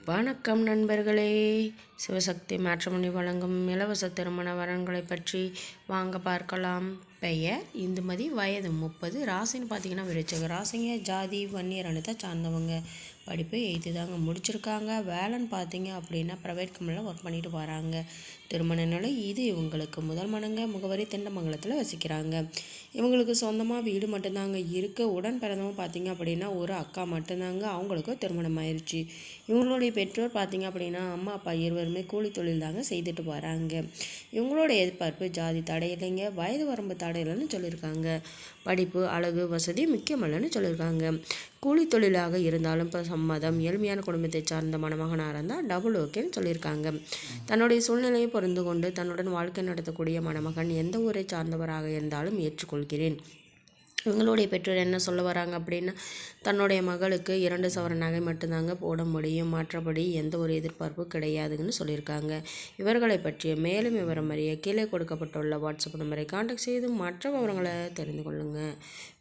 வணக்கம் நண்பர்களே. சிவசக்தி மேட்ரிமோனி வழங்கும் இலவச திருமண வரன்களை பற்றி வாங்க பார்க்கலாம். பெயர் இந்துமதி, வயது 30, ராசின்னு பார்த்தீங்கன்னா விருச்சிக ராசிங்க, ஜாதி வன்னியர் அனுத்தை சார்ந்தவங்க, படிப்பு 8 தாங்க முடிச்சிருக்காங்க. வேலைன்னு பார்த்தீங்க அப்படின்னா ப்ரைவேட் கம்பெனியில் ஒர்க் பண்ணிட்டு வராங்க. திருமண நிலை இது இவங்களுக்கு முதல் மனங்க, முகவரி திண்டமங்கலத்தில் வசிக்கிறாங்க. இவங்களுக்கு சொந்தமாக வீடு மட்டும்தாங்க இருக்குது. உடன் பிறந்தவங்க பார்த்தீங்க அப்படின்னா ஒரு அக்கா மட்டும்தாங்க, அவங்களுக்கும் திருமணம் ஆயிடுச்சு. இவங்களுடைய பெற்றோர் பார்த்தீங்க அப்படின்னா அம்மா அப்பா இருவருமே கூலி தொழில் தாங்க செய்துட்டு வராங்க. இவங்களோட எதிர்பார்ப்பு ஜாதி தடை இல்லைங்க, வயது வரம்பு தடை இல்லைன்னு சொல்லியிருக்காங்க. படிப்பு அழகு வசதி முக்கியமல்லன்னு சொல்லியிருக்காங்க. கூலி தொழிலாக இருந்தாலும் இப்போ சம்மதம். எளிமையான குடும்பத்தை சார்ந்த மணமகனாக இருந்தால் டபுள் ஓகேன்னு சொல்லியிருக்காங்க. தன்னுடைய சூழ்நிலையை புரிந்து கொண்டு தன்னுடன் வாழ்க்கை நடத்தக்கூடிய மணமகன் எந்த ஊரை சார்ந்தவராக இருந்தாலும் ஏற்றுக்கொள்கிறேன். இவங்களுடைய பெற்றோர் என்ன சொல்ல வராங்க அப்படின்னா, தன்னுடைய மகளுக்கு 2 சவரன் நகை மட்டும்தாங்க போட முடியும், மற்றபடி எந்த ஒரு எதிர்பார்ப்பும் கிடையாதுன்னு சொல்லியிருக்காங்க. இவர்களை பற்றிய மேலும் விவரம் அறிய கீழே கொடுக்கப்பட்டுள்ள வாட்ஸ்அப் நம்பரை கான்டாக்ட் செய்து மற்ற விவரங்களை தெரிந்து கொள்ளுங்கள்.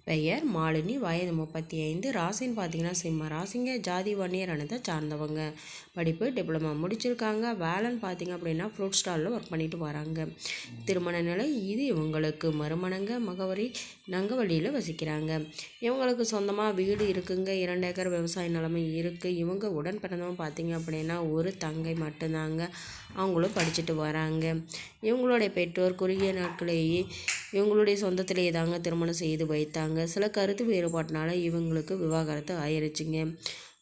பெயர் மாலினி, வயது 35, ராசின்னு பார்த்தீங்கன்னா சிம்ம ராசிங்க, ஜாதி வன்னியர் அனுத்தை சார்ந்தவங்க, படிப்பு டிப்ளமா முடிச்சிருக்காங்க. வேலைன்னு பார்த்தீங்க அப்படின்னா ஃப்ரூட் ஸ்டாலில் ஒர்க் பண்ணிட்டு வராங்க. திருமண நிலை இது இவங்களுக்கு மறுமணங்க, முகவரி நங்கவழியில் வசிக்கிறாங்க. இவங்களுக்கு சொந்தமாக வீடு இருக்குங்க, 2 ஏக்கர் விவசாய நிலைமை இருக்குது. இவங்க உடன் பிறந்தவங்க பார்த்தீங்க அப்படின்னா ஒரு தங்கை மட்டும்தாங்க, அவங்களும் படிச்சுட்டு வராங்க. இவங்களுடைய பெற்றோர் குறுகிய நாட்களேயே இவங்களுடைய சொந்தத்திலேயே தாங்க திருமணம் செய்து வைத்தாங்க. சில கருத்து வேறுபாட்டினால இவங்களுக்கு விவாகரத்து ஆயிடுச்சுங்க.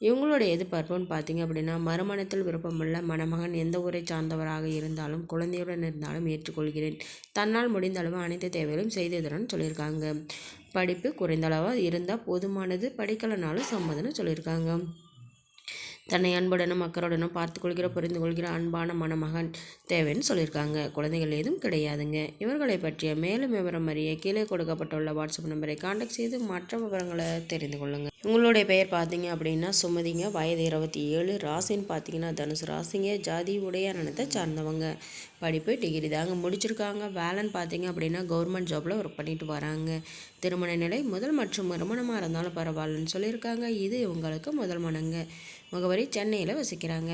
இவங்களுடைய எதிர்பார்ப்புன்னு பார்த்தீங்க அப்படின்னா மறுமணத்தில் விருப்பமுள்ள மணமகன் எந்த ஊரை சார்ந்தவராக இருந்தாலும் குழந்தையுடன் இருந்தாலும் ஏற்றுக்கொள்கிறேன். தன்னால் முடிந்த அளவு அனைத்து தேவைகளையும் செய்து தரேன்னு சொல்லியிருக்காங்க. படிப்பு குறைந்த அளவாக இருந்தால் போதுமானது, படிக்கலைனாலும் சம்மதம்னு சொல்லியிருக்காங்க. தன்னை அன்புடனும் அக்கறையுடனும் பார்த்துக்கொள்கிற புரிந்து கொள்கிற அன்பான மணமகன் தேவைன்னு சொல்லியிருக்காங்க. குழந்தைகள் ஏதும் கிடையாதுங்க. இவர்களை பற்றிய மேலும் விவரம் அறிய கீழே கொடுக்கப்பட்டுள்ள வாட்ஸ்அப் நம்பரை கான்டாக்ட் செய்து மற்ற விவரங்களை தெரிந்து கொள்ளுங்கள். உங்களுடைய பெயர் பார்த்தீங்க அப்படின்னா சுமதிங்க, வயது 27, ராசின்னு பார்த்தீங்கன்னா தனுசு ராசிங்க, ஜாதி உடையானத்தை சார்ந்தவங்க, படிப்பு டிகிரி தாங்க முடிச்சிருக்காங்க. வேலைன்னு பார்த்தீங்க அப்படின்னா கவர்மெண்ட் ஜாபில் ஒர்க் பண்ணிட்டு வராங்க. திருமண நிலை முதல் மற்றும் மறுமணமாக இருந்தாலும் பரவாயில்லன்னு சொல்லியிருக்காங்க. இது இவங்களுக்கு முதல் மனங்க, முகவரி சென்னையில் வசிக்கிறாங்க.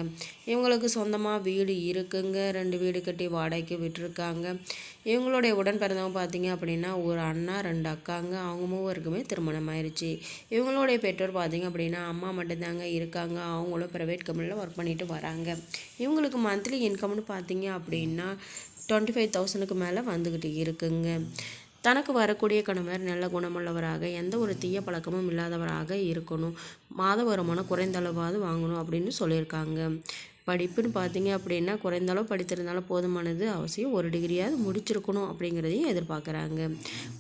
இவங்களுக்கு சொந்தமாக வீடு இருக்குங்க, 2 வீடு கட்டி வாடகைக்கு விட்டுருக்காங்க. இவங்களுடைய உடன் பிறந்தவங்க பார்த்தீங்க அப்படின்னா ஒரு அண்ணா 2 அக்காங்க, அவங்க மூவருக்குமே திருமணம் ஆயிடுச்சு. இவங்களுடைய பெற்றோர் பார்த்தீங்க அப்படின்னா அம்மா மட்டும்தாங்க இருக்காங்க, அவங்களும் ப்ரைவேட் கம்பெனியில் ஒர்க் பண்ணிட்டு வராங்க. இவங்களுக்கு மந்த்லி இன்கம்னு பார்த்தீங்க அப்படின்னா 25,000க்கு மேலே வந்துக்கிட்டு இருக்குங்க. தனக்கு வரக்கூடிய கணவர் நல்ல குணமுள்ளவராக, எந்த ஒரு தீய பழக்கமும் இல்லாதவராக இருக்கணும், மாத வருமானம் குறைந்த அளவாவது வாங்கணும் அப்படின்னு சொல்லியிருக்காங்க. படிப்புன்னு பார்த்தீங்க அப்படின்னா குறைந்த அளவு படித்திருந்தாலும் போதுமானது, அவசியம் 1 டிகிரியாவது முடிச்சிருக்கணும் அப்படிங்கிறதையும் எதிர்பார்க்குறாங்க.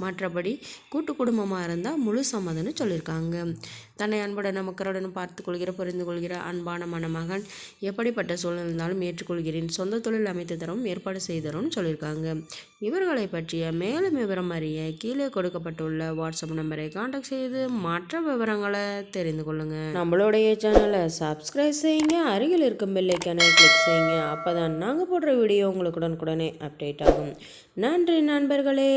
மற்றபடி கூட்டு குடும்பமாக இருந்தால் முழு சம்மதம்னு சொல்லியிருக்காங்க. தன்னை அன்புடன் மக்களுடன் பார்த்து கொள்கிற புரிந்து கொள்கிற அன்பான மணமகன் எப்படிப்பட்ட சூழ்நிலை இருந்தாலும் ஏற்றுக்கொள்கிறேன், சொந்த தொழில் அமைத்து தரவும் ஏற்பாடு செய்தரோன்னு சொல்லியிருக்காங்க. இவர்களை பற்றிய மேலும் விவரம் அறிய கீழே கொடுக்கப்பட்டுள்ள வாட்ஸ்அப் நம்பரை கான்டாக்ட் செய்து மற்ற விவரங்களை தெரிந்து கொள்ளுங்கள். நம்மளுடைய சேனலை சப்ஸ்கிரைப் செய்யுங்க, அருகில் இருக்கும் பெல்லைக்கான கிளிக் செய்யுங்க. அப்போ தான் நாங்கள் போடுற வீடியோ உங்களுக்கு உடனுக்குடனே அப்டேட் ஆகும். நன்றி நண்பர்களே.